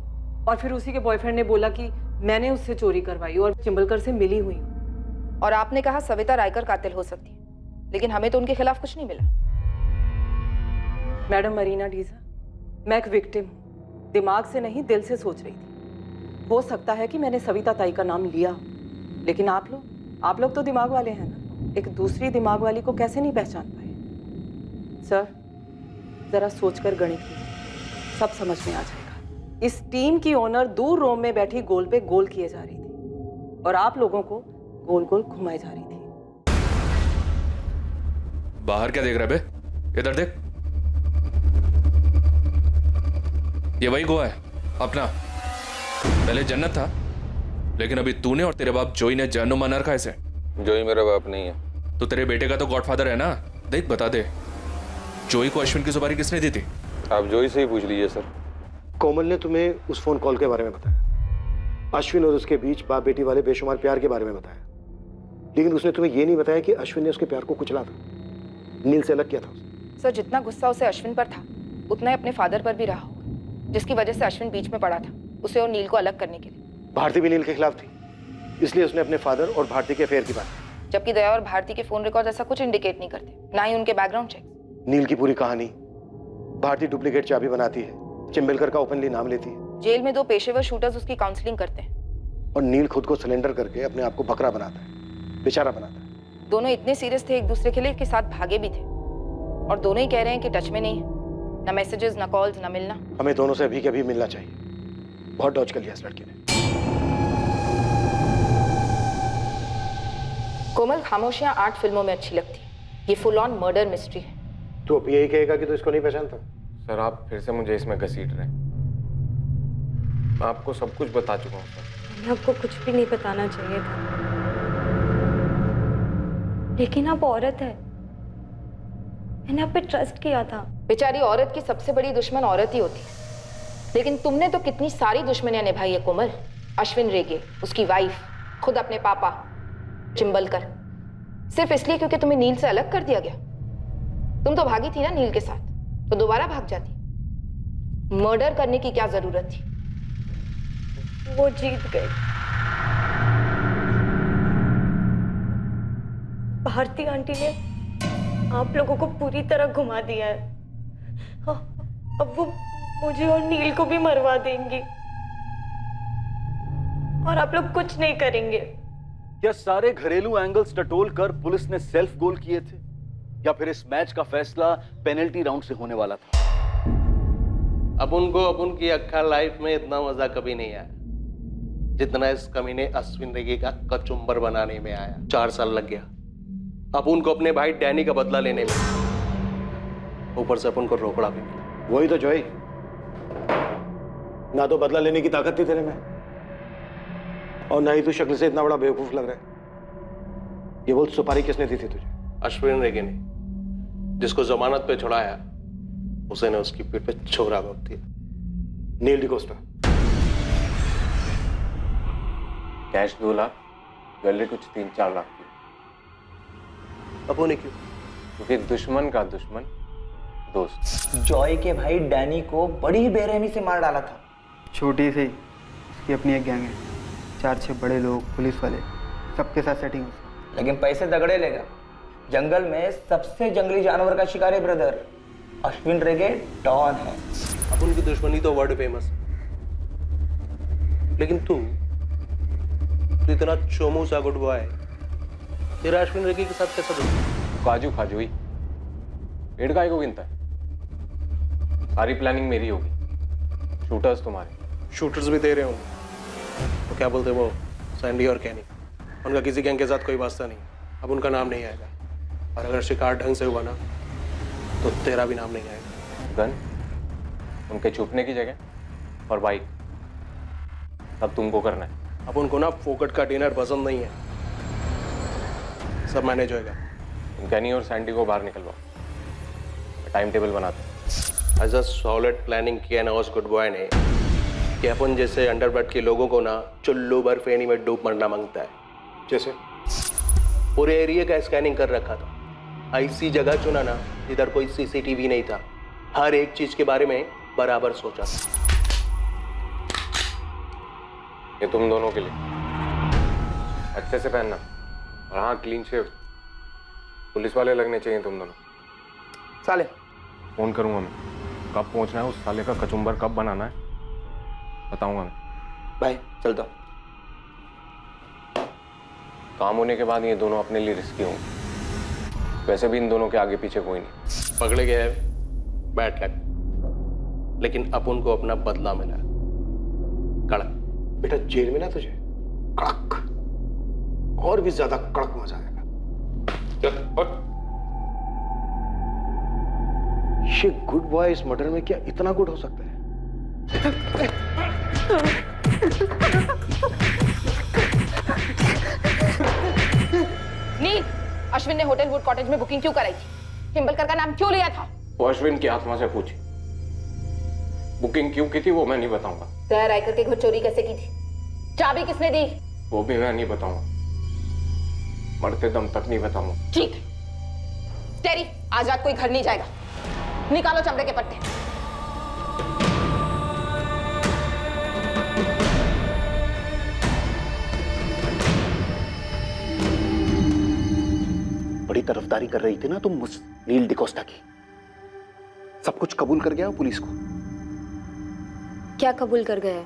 और फिर उसी के बॉयफ्रेंड ने बोला कि मैंने उससे चोरी करवाई और चिंबलकर से मिली हुई हूँ। और आपने कहा सविता रायकर कातिल हो सकती है, लेकिन हमें तो उनके खिलाफ कुछ नहीं मिला। मैडम मरीना डीजा, मैं एक विक्टिम हूँ, दिमाग से नहीं दिल से सोच रही थी। हो सकता है कि मैंने सविता ताई का नाम लिया, लेकिन आप लोग तो दिमाग वाले हैं ना। एक दूसरी दिमाग वाली को कैसे नहीं पहचान पाए? सर जरा सोचकर गणित कीजिए, सब समझ में आ जाएगा। इस टीम की ओनर दूर रोम में बैठी गोल पे गोल किए जा रही थी और आप लोगों को गोल गोल घुमाई जा रही थी। बाहर क्या देख रहा है बे? इधर देख, ये वही गोवा है अपना। पहले जन्नत था, लेकिन अभी तूने और तेरे बाप जोई ने जहन्नुम बना रखा है इसे। जोई मेरा बाप नहीं है, तो तेरे बेटे का तो गॉडफादर है ना, देख बता दे, जोई को अश्विन की सुपारी किसने दी थी? आप जोई से ही पूछ लीजिए सर। कोमल ने तुम्हें उस फोन कॉल के बारे में बताया, अश्विन और उसके बीच बाप बेटी वाले बेशुमार प्यार के बारे में बताया, लेकिन उसने तुम्हें यह नहीं बताया कि अश्विन ने उसके प्यार को कुचला था, नील से अलग किया था उसे। सर, जितना गुस्सा उसे अश्विन पर था उतना ही अपने फादर पर भी रहा होगा, जिसकी वजह से अश्विन बीच में पड़ा था उसे और नील को अलग करने के लिए। भारती भी नील के खिलाफ थी, इसलिए उसने अपने फादर और भारती के अफेयर की बात की। जबकि दया और भारती के फोन रिकॉर्ड ऐसा कुछ इंडिकेट नहीं करते, ना ही उनके बैकग्राउंड चेक। नील की पूरी कहानी, भारती डुप्लीकेट चाबी बनाती है, चिंबलकर का ओपनली नाम लेती है, जेल में 2 पेशेवर शूटर्स उसकी काउंसलिंग करते हैं, और नील खुद को सिलेंडर करके अपने आप को बकरा बनाता है, बेचारा बनाता है। दोनों इतने सीरियस थे एक दूसरे के लिए कि साथ भागे भी थे, और दोनों ही कह रहे हैं कि टच में नहीं है, ना मैसेजेस, ना कॉल्स, ना मिलना। हमें दोनों से अभी के अभी मिलना चाहिए, बहुत डॉज कर लिया इस लड़के ने। कोमल, खामोशियां 8 फिल्मों में अच्छी लगती है, ये फुल ऑन मर्डर मिस्ट्री है। तू अब यही कहेगा कि तू इसको नहीं पहचानता? सर आप फिर से मुझे इसमें घसीट रहे हैं, मैं आपको सब कुछ बता चुका हूँ सर। मैंने आपको कुछ भी नहीं बताना चाहिए था, लेकिन आप औरत है, मैंने आप पे ट्रस्ट किया था। बेचारी औरत की सबसे बड़ी दुश्मन औरत ही होती है, लेकिन तुमने तो कितनी सारी दुश्मनियां निभाई है कोमल। अश्विन रेगे, उसकी वाइफ, खुद अपने पापा चिंबलकर, सिर्फ इसलिए क्योंकि तुम्हें नील से अलग कर दिया गया। तुम तो भागी थी ना नील के साथ, तो दोबारा भाग जाती। मर्डर करने की क्या जरूरत थी? वो जीत गए। भारती आंटी ने आप लोगों को पूरी तरह घुमा दिया है, अब वो मुझे और नील को भी मरवा देंगी, और आप लोग कुछ नहीं करेंगे। क्या सारे घरेलू एंगल्स टटोल कर पुलिस ने सेल्फ गोल किए थे, या फिर इस मैच का फैसला पेनल्टी राउंड से होने वाला था? अपन की अक्खा लाइफ में इतना मजा कभी नहीं आया जितना इस कमीने अश्विन रेगे का कचुम्बर बनाने में आया। 4 साल लग गया अपन को अपने भाई डैनी का बदला लेने में, ऊपर से अपन को रोकड़ा भी मिला। वही तो जॉय, ना तो बदला लेने की ताकत थी तेरे में, और ना ही तू शक्ल से इतना बड़ा बेवकूफ लग रहा है। ये बोल, सुपारी किसने दी थी तुझे? अश्विन रेगे ने, जिसको जमानत पे छुड़ाया उसे ने उसकी पीठ पे छोरा घोंप दिया। नील डिकोस्टा। कैश 2 लाख, ज्वेलरी कुछ 3-4 लाख की। अपू ने क्यों? क्योंकि दुश्मन का दुश्मन दोस्त। जॉय के भाई डैनी को बड़ी ही बेरहमी से मार डाला था। छोटी सी इसकी अपनी एक गैंग है, 4-6 बड़े लोग, पुलिस वाले, सबके साथ सेटिंग है। लेकिन पैसे तगड़े लेगा। जंगल में सबसे जंगली जानवर का शिकार है ब्रदर, अश्विन रेगे डॉन है। अपन की दुश्मनी तो वर्ल्ड फेमस, लेकिन तू इतना चोमू सा गुड बॉय, तेरा अश्विन रेगे के साथ कैसा दोस्त? काजू खाजूई, पेड़ काय को गिनता है? सारी प्लानिंग मेरी होगी, शूटर्स तुम्हारे। शूटर्स भी तेरे होंगे, तो क्या बोलते वो सैंडी और कैनी, उनका किसी गैंग के साथ कोई वास्ता नहीं, अब उनका नाम नहीं आएगा। और अगर शिकार ढंग से हुआ ना तो तेरा भी नाम नहीं आएगा। गन, उनके छुपने की जगह और बाइक, सब तुमको करना है। अब उनको ना फोकट का डिनर पसंद नहीं है, सब मैनेज होएगा। तुम कैनी और सैंडी को बाहर निकलवाओ, टाइम टेबल बनाते हैं। ऐसा सॉलिड प्लानिंग किया ना उस गुड बॉय ने कि अपन जैसे अंडरवर्ल्ड के लोगों को ना चुल्लू भर फेनी में डूब मरना मांगता है। जैसे पूरे एरिया का स्कैनिंग कर रखा था, ऐसी जगह चुना ना जिधर कोई सीसीटीवी नहीं था, हर एक चीज के बारे में बराबर सोचा। ये तुम दोनों के लिए, अच्छे से पहनना, और हाँ क्लीन शेव, पुलिस वाले लगने चाहिए तुम दोनों। साले फोन करूंगा मैं, कब पहुंचना है, उस साले का कचुम्बर कब बनाना है बताऊंगा मैं। भाई चलता। काम होने के बाद ये दोनों अपने लिए रिस्की होंगे, वैसे भी इन दोनों के आगे पीछे कोई नहीं। पकड़े गए बैड लक, लेकिन अपन को अपना बदला मिला, कड़क। बेटा जेल में ना तुझे कड़क, और भी ज्यादा कड़क मजा आएगा। ये गुड बॉय इस मर्डर में क्या इतना गुड हो सकता है? नील, अश्विन ने होटल वुड कॉटेज में बुकिंग क्यों कराई थी? चिंबलकर का नाम क्यों लिया था? वो अश्विन की आत्मा से पूछी, बुकिंग क्यों की थी वो मैं नहीं बताऊंगा। दया रायकर के घर चोरी कैसे की थी? चाबी किसने दी? वो भी मैं नहीं बताऊंगा, मरते दम तक नहीं बताऊंगा। ठीक है टेरी, आज रात कोई घर नहीं जाएगा। निकालो चमड़े के पट्टे। बड़ी तरफदारी कर रही थी ना तुम उस नील डिकोस्टा की। सब कुछ कबूल कर गया वो पुलिस को। क्या कबूल कर गया?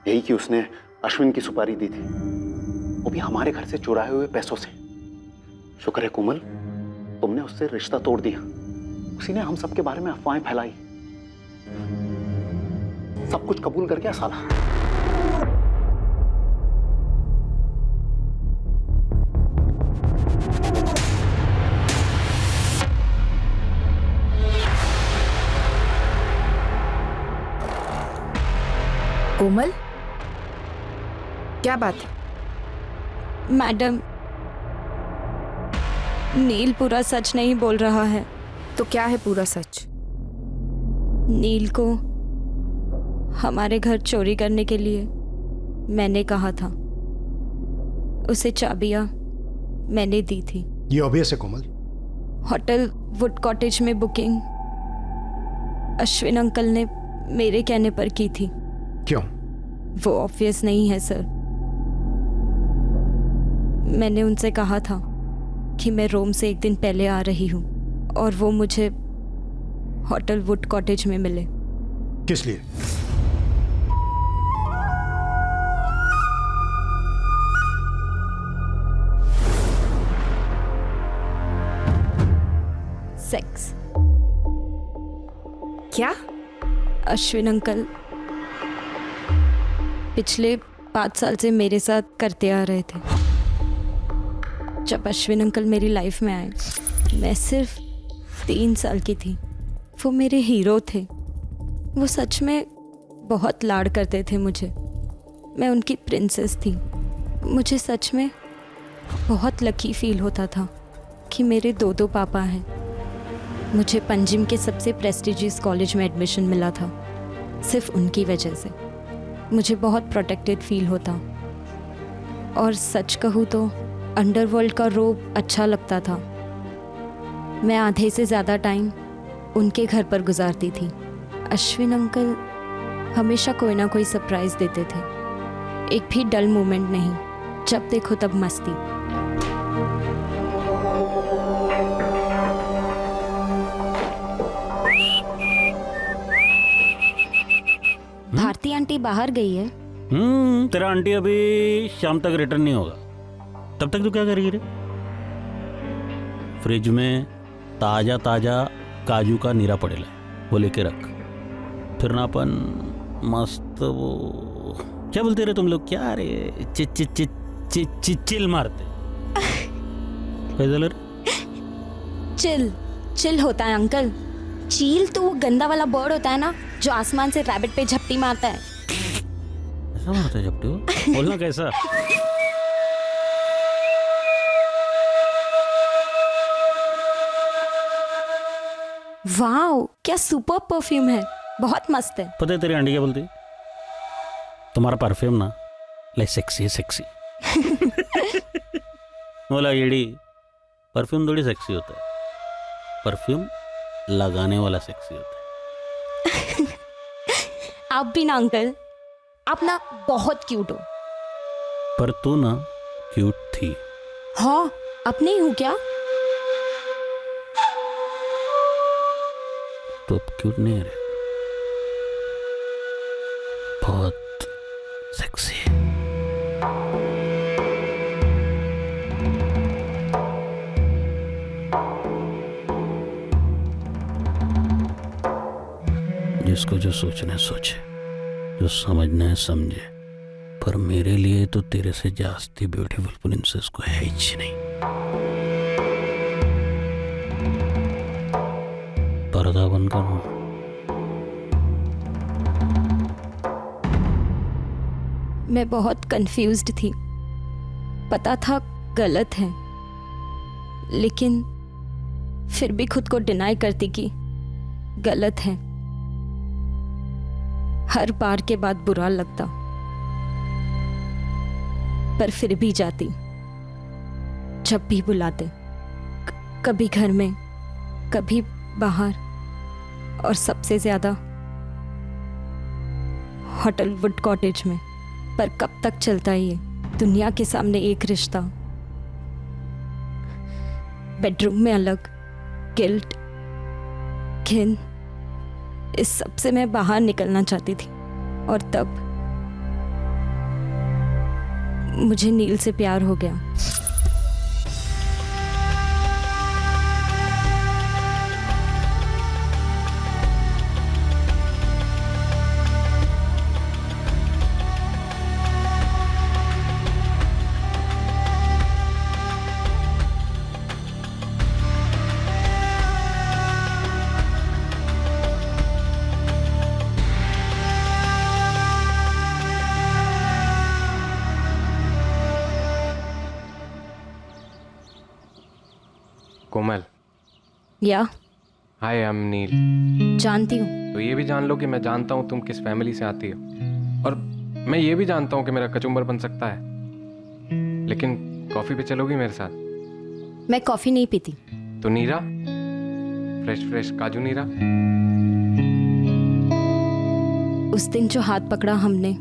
यही कि उसने अश्विन की सुपारी दी थी, वो भी हमारे घर से चुराए हुए पैसों से। शुक्र है कोमल, तुमने उससे रिश्ता तोड़ दिया। उसी ने हम सबके बारे में अफवाहें फैलाई। सब कुछ कबूल कर गया साला। कोमल, क्या बात है? मैडम, नील पूरा सच नहीं बोल रहा है। तो क्या है पूरा सच? नील को हमारे घर चोरी करने के लिए मैंने कहा था। उसे चाबियां मैंने दी थी। ये ऑब्वियस है कोमल। होटल वुड कॉटेज में बुकिंग अश्विन अंकल ने मेरे कहने पर की थी। क्यों? वो ऑब्वियस नहीं है सर। मैंने उनसे कहा था कि मैं रोम से एक दिन पहले आ रही हूँ और वो मुझे होटल वुड कॉटेज में मिले। किस लिए? सेक्स। क्या? अश्विन अंकल पिछले 5 साल से मेरे साथ करते आ रहे थे। जब अश्विन अंकल मेरी लाइफ में आए, मैं सिर्फ 3 साल की थी। वो मेरे हीरो थे। वो सच में बहुत लाड करते थे मुझे। मैं उनकी प्रिंसेस थी। मुझे सच में बहुत लकी फील होता था कि मेरे 2 पापा हैं। मुझे पंजिम के सबसे प्रेस्टिजियस कॉलेज में एडमिशन मिला था सिर्फ उनकी वजह से। मुझे बहुत प्रोटेक्टेड फील होता। और सच कहूँ तो अंडरवर्ल्ड का रोब अच्छा लगता था। मैं आधे से ज़्यादा टाइम उनके घर पर गुजारती थी। अश्विन अंकल हमेशा कोई ना कोई सरप्राइज देते थे। एक भी डल मोमेंट नहीं, जब देखो तब मस्ती। भारती आंटी बाहर गई है। तेरा आंटी अभी शाम तक रिटर्न नहीं होगा। तब तक तू क्या करेगी रे? फ्रिज में ताजा ताजा काजू का नीरा पड़ेला, वो लेके रख। फिर ना अपन मस्त वो क्या बोलते रे तुम लोग, क्या रे, चिल मारते। चिल चिल होता है अंकल। चील तो वो गंदा वाला बर्ड होता है ना, जो आसमान से रैबिट पे झपटी मारता है। ऐसा मारता है झपटी वो? बोलना कैसा? वाओ, क्या सुपर परफ्यूम है, बहुत मस्त है। पता है तेरी आंटी क्या बोलती? तुम्हारा परफ्यूम ना लाइक सेक्सी है, सेक्सी। बोला येड़ी, परफ्यूम थोड़ी सेक्सी होता है, परफ्यूम लगाने वाला सेक्सी होता है। आप भी ना अंकल, आप ना बहुत क्यूट हो। पर तू ना क्यूट थी। हाँ, अब नहीं हूँ क्या? तो अब क्यूट नहीं है रे, बहुत सेक्सी है। जिसको जो सोचना है सोचे, जो समझना है समझे, पर मेरे लिए तो तेरे से जास्ती ब्यूटीफुल प्रिंसेस को है ही नहीं। पर्दा बंद करो। मैं बहुत कंफ्यूज्ड थी। पता था गलत है, लेकिन फिर भी खुद को डिनाई करती कि गलत है। हर बार के बाद बुरा लगता, पर फिर भी जाती जब भी बुलाते, कभी घर में, कभी बाहर, और सबसे ज्यादा होटल वुड कॉटेज में। पर कब तक चलता है ये दुनिया के सामने एक रिश्ता? बेडरूम में अलग, गिल्ट, घिन, इस सब से मैं बाहर निकलना चाहती थी। और तब मुझे नील से प्यार हो गया। कोमल। या हाय, आई एम नील। जानती हूँ। तो ये भी जान लो कि मैं जानता हूँ तुम किस फैमिली से आती हो, और मैं ये भी जानता हूँ कि मेरा कचुम्बर बन सकता है, लेकिन कॉफी पे चलोगी मेरे साथ? मैं कॉफी नहीं पीती। तो नीरा, फ्रेश फ्रेश काजू नीरा। उस दिन जो हाथ पकड़ा हमने,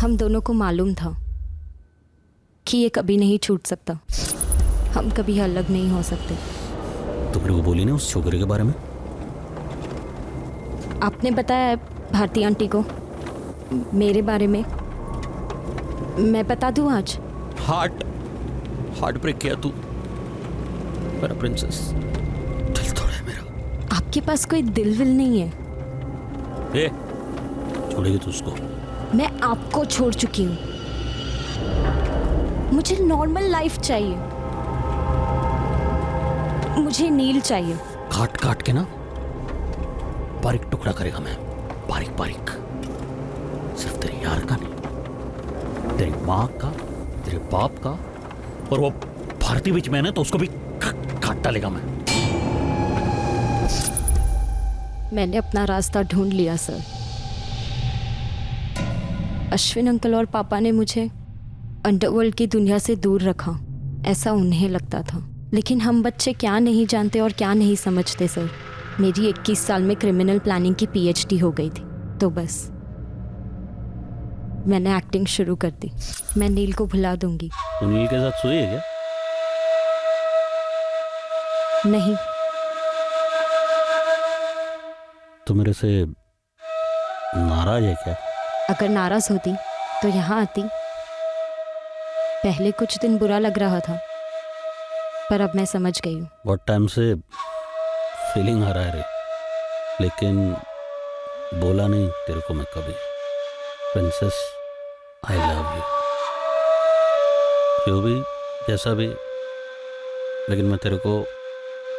हम दोनों को मालूम था कि ये कभी नहीं छूट सकता। हम कभी अलग नहीं हो सकते। तो मेरे को बोली ना उस छोकरे के बारे में? आपने बताया है भारती आंटी को मेरे बारे में। मैं बता दूं आज? हार्ट ब्रेक किया तू मेरा प्रिंसेस। दिल तोड़ा है मेरा। आपके पास कोई दिल विल नहीं है? ए, छोड़ेगी तू उसको? मैं आपको छोड़ चुकी हूँ। मुझे नॉर्मल लाइफ चाहिए। मुझे नील चाहिए। काट काट के ना बारीक टुकड़ा करेगा मैं, बारीक बारीक। सिर्फ तेरे यार का नहीं, तेरी माँ का, तेरे बाप का, और वो भारती बीच में है ना, तो उसको भी काट डालेगा मैं। मैंने अपना रास्ता ढूंढ लिया सर। अश्विन अंकल और पापा ने मुझे अंडरवर्ल्ड की दुनिया से दूर रखा, ऐसा उन्हें लगता था। लेकिन हम बच्चे क्या नहीं जानते और क्या नहीं समझते सर। मेरी 21 साल में क्रिमिनल प्लानिंग की PhD हो गई थी, तो बस मैंने एक्टिंग शुरू कर दी। मैं नील को भुला दूंगी। तो नील के साथ सोई है क्या? नहीं। तो मेरे से नाराज है क्या? अगर नाराज होती तो यहाँ आती। पहले कुछ दिन बुरा लग रहा था, पर अब मैं समझ गई हूँ। बहुत टाइम से फीलिंग आ रहा है रे, लेकिन बोला नहीं तेरे को मैं कभी। Princess, I love you. जो भी जैसा भी, लेकिन मैं तेरे को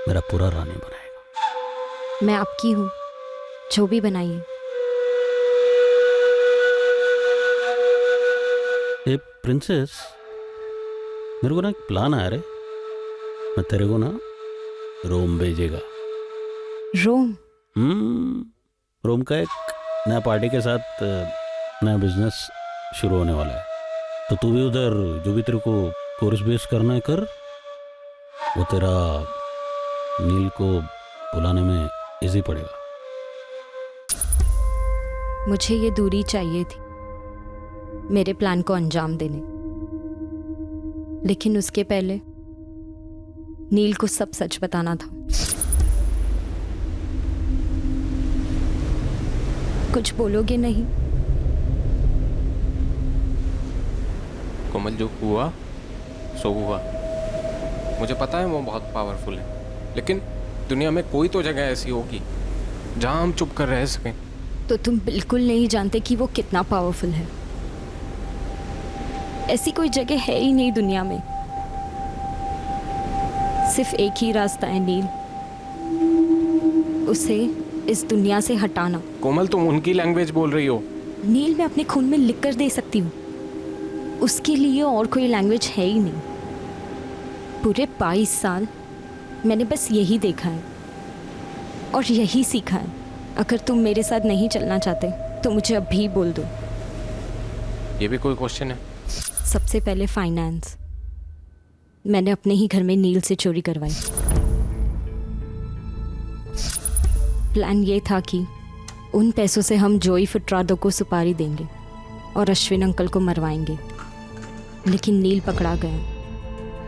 मेरा पूरा रानी बनाएगा। मैं आपकी हूँ, जो भी बनाइए। ए प्रिंसेस, मेरे को ना एक प्लान आया रे। मैं तेरे को ना रोम भेजेगा। रोम? रोम का एक नया पार्टी के साथ नया बिजनेस शुरू होने वाला है। तो तू भी उधर जो भी तेरे को कोर्स बेस करना है कर। वो तेरा नील को बुलाने में इजी पड़ेगा। मुझे ये दूरी चाहिए थी मेरे प्लान को अंजाम देने, लेकिन उसके पहले नील को सब सच बताना था। कुछ बोलोगे नहीं? कोमल, जो हुआ सो हुआ। मुझे पता है वो बहुत पावरफुल है, लेकिन दुनिया में कोई तो जगह ऐसी होगी जहां हम चुप कर रह सकें। तो तुम बिल्कुल नहीं जानते कि वो कितना पावरफुल है। ऐसी कोई जगह है ही नहीं दुनिया में। सिर्फ एक ही रास्ता है नील, उसे इस दुनिया से हटाना। कोमल, तुम उनकी लैंग्वेज बोल रही हो। नील मैं अपने खून में लिख कर दे सकती हूँ, उसके लिए और कोई लैंग्वेज है ही नहीं। पूरे 22 साल मैंने बस यही देखा है और यही सीखा है। अगर तुम मेरे साथ नहीं चलना चाहते तो मुझे अभी बोल दो। ये भी कोई क्वेश्चन है? सबसे पहले फाइनेंस। मैंने अपने ही घर में नील से चोरी करवाई। प्लान ये था कि उन पैसों से हम जोई फुटराडो को सुपारी देंगे और अश्विन अंकल को मरवाएंगे, लेकिन नील पकड़ा गया।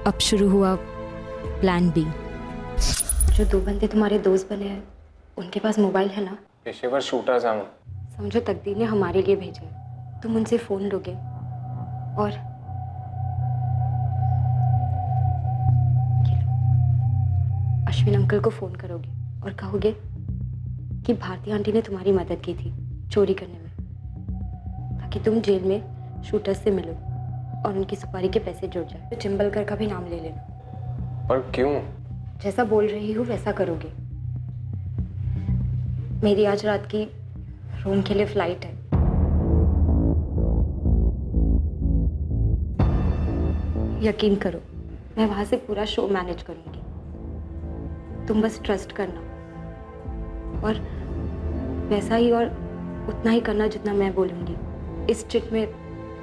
अब शुरू हुआ प्लान बी। जो 2 बंदे तुम्हारे दोस्त बने हैं उनके पास मोबाइल है ना? पेशेवर शूटर्स हैं वो। समझो तकदीर ने हमारे लिए भेजे। तुम उनसे फ़ोन लोगे और अश्विन अंकल को फ़ोन करोगे और कहोगे कि भारती आंटी ने तुम्हारी मदद की थी चोरी करने में, ताकि तुम जेल में शूटर्स से मिलो और उनकी सुपारी के पैसे जुड़ जाए। तो चिंबलकर का भी नाम ले लेना। पर क्यों? जैसा बोल रही हूँ वैसा करोगे। मेरी आज रात की रोम के लिए फ्लाइट है। यकीन करो मैं वहां से पूरा शो मैनेज करूंगी। तुम बस ट्रस्ट करना और वैसा ही और उतना ही करना जितना मैं बोलूंगी। इस चिट में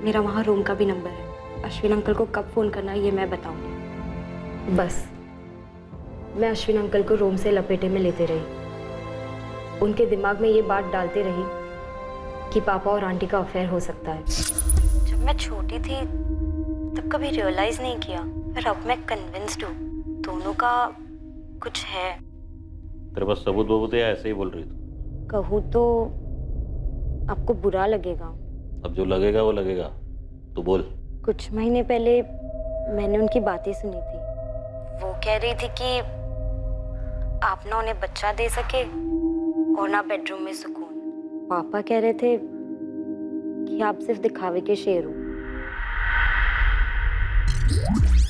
मेरा वहाँ रोम का भी नंबर है। अश्विन अंकल को कब फ़ोन करना है ये मैं बताऊंगी। बस मैं अश्विन अंकल को रोम से लपेटे में लेते रही, उनके दिमाग में ये बात डालते रही कि पापा और आंटी का अफेयर हो सकता है। जब मैं छोटी थी तब कभी रियलाइज़ नहीं किया, पर अब मैं कन्विंस्ड हूँ दोनों का कुछ है। तेरे पास सबूत वबूत है या ऐसे ही बोल रही तू? कहूँ तो आपको बुरा लगेगा। अब जो लगेगा वो लगेगा, तू बोल। कुछ महीने पहले मैंने उनकी बातें सुनी थी। वो कह रही थी कि आप ना उन्हें बच्चा दे सके और ना बेडरूम में सुकून। पापा कह रहे थे कि आप सिर्फ दिखावे के शेर हो।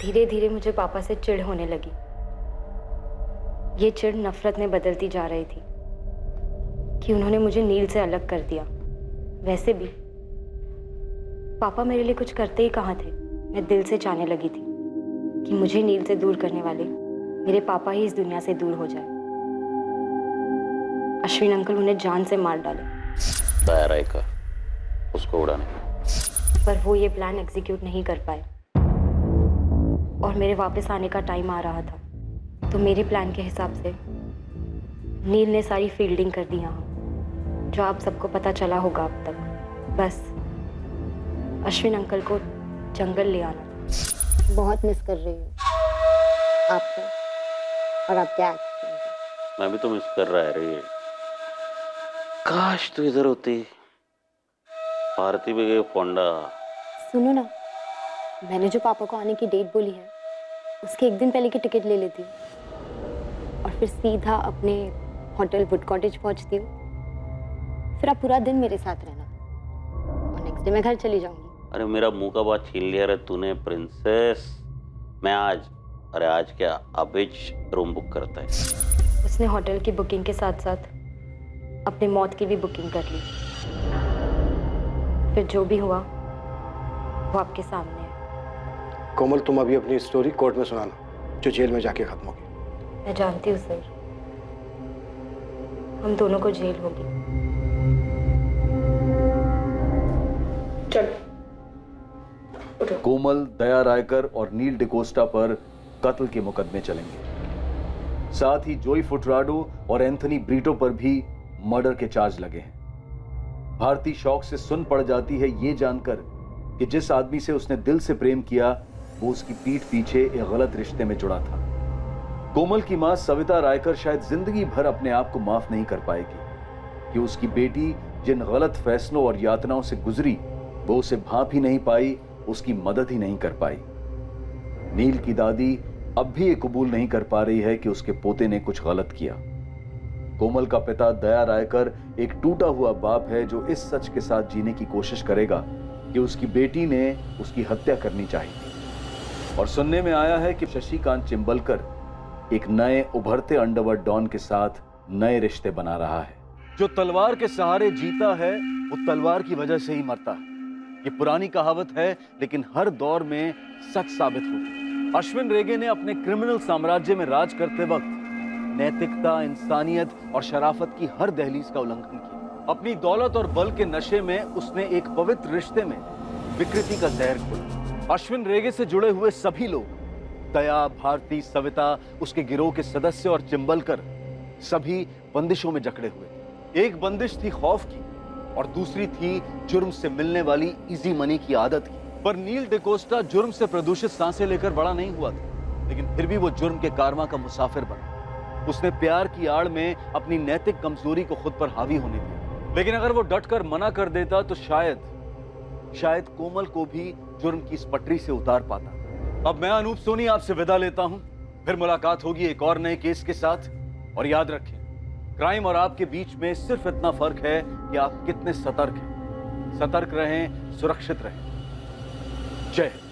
धीरे धीरे मुझे पापा से चिढ़ होने लगी। ये चिढ़ नफरत में बदलती जा रही थी कि उन्होंने मुझे नील से अलग कर दिया। वैसे भी पापा मेरे लिए कुछ करते ही कहाँ थे। मैं दिल से चाहने लगी थी कि मुझे नील से दूर करने वाले मेरे पापा ही इस दुनिया से दूर हो जाए। अश्विन अंकल उन्हें जान से मार डाले। दया रायकर उसको उड़ाने, पर वो ये प्लान एग्जीक्यूट नहीं कर पाए और मेरे वापस आने का टाइम आ रहा था। तो मेरे प्लान के हिसाब से नील ने सारी फील्डिंग कर दी यहाँ, जो आप सबको पता चला होगा अब तक। बस अश्विन अंकल को जंगल ले आना। बहुत मिस कर रही हूँ आपको और आपके एक्टिंग। मैं भी तो मिस कर रहा है रे। काश तू इधर होती। भारती भी गई फोंडा। सुनो ना, मैंने जो पापा को आने की डेट बोली है उसके एक दिन पहले की टिकट ले लेती हूँ और फिर सीधा अपने होटल वुड कॉटेज पहुँचती हूँ। फिर आप पूरा दिन मेरे साथ रहना और नेक्स्ट डे मैं घर चली जाऊँगी। अरे मेरा मुंह का बात छीन लिया रे तूने प्रिंसेस। मैं आज क्या अभी रूम बुक करता है। उसने होटल की बुकिंग के साथ साथ अपनी मौत की भी बुकिंग कर ली। फिर जो भी हुआ वो आपके सामने है। कोमल, तुम अभी अपनी स्टोरी कोर्ट में सुनाना जो जेल में जाके खत्म होगी। मैं जानती हूँ सर, हम दोनों को जेल होगी। चलो कोमल, दया रायकर और नील डिकोस्टा पर कत्ल के मुकदमे चलेंगे। साथ ही जोई फुटराडो और एंथनी ब्रीटो पर भी मर्डर के चार्ज लगे हैं। भारती शौक से सुन पड़ जाती है ये जानकर कि जिस आदमी से उसने दिल से प्रेम किया वो उसकी पीठ पीछे एक गलत रिश्ते में जुड़ा था। कोमल की मां सविता रायकर शायद जिंदगी भर अपने आप को माफ नहीं कर पाएगी कि उसकी बेटी जिन गलत फैसलों और यातनाओं से गुजरी वो उसे भांप ही नहीं पाई, उसकी मदद ही नहीं कर पाई। नील की दादी अब भी ये कबूल नहीं कर पा रही है कि उसके पोते ने कुछ गलत किया। कोमल का पिता दया रायकर एक टूटा हुआ बाप है जो इस सच के साथ जीने की कोशिश करेगा कि उसकी बेटी ने उसकी हत्या करनी चाहिए। और सुनने में आया है कि शशिकांत चिंबलकर एक नए उभरते अंडरवर्ल्ड डॉन के साथ नए रिश्ते बना रहा है। जो तलवार के सहारे जीता है वो तलवार की वजह से ही मरता है। ये पुरानी कहावत है लेकिन हर दौर में सच साबित होती है। अश्विन रेगे ने अपने क्रिमिनल साम्राज्य में राज करते वक्त नैतिकता, इंसानियत और शराफत की हर दहलीज का उल्लंघन किया। अपनी दौलत और बल के नशे में उसने एक पवित्र रिश्ते में विकृति का जहर घोला। अश्विन रेगे से जुड़े हुए सभी लोग, दया, भारती, सविता, उसके गिरोह के सदस्य और चिंबलकर, सभी बंदिशों में जकड़े हुए। एक बंदिश थी खौफ की और दूसरी थी जुर्म से मिलने वाली इजी मनी की आदत की। पर नील डिकोस्टा जुर्म से प्रदूषित सांसें लेकर बड़ा नहीं हुआ था, लेकिन फिर भी वो जुर्म के कारवां का मुसाफिर बना। उसने प्यार की आड़ में अपनी नैतिक कमजोरी को खुद पर हावी होने दिया। लेकिन अगर वो डटकर मना कर देता तो शायद कोमल को भी जुर्म की इस पटरी से उतार पाता। अब मैं अनूप सोनी आपसे विदा लेता हूं। फिर मुलाकात होगी एक और नए केस के साथ। और याद रखें, क्राइम और आपके बीच में सिर्फ इतना फर्क है कि आप कितने सतर्क हैं। सतर्क रहें, सुरक्षित रहें। जय हिंद।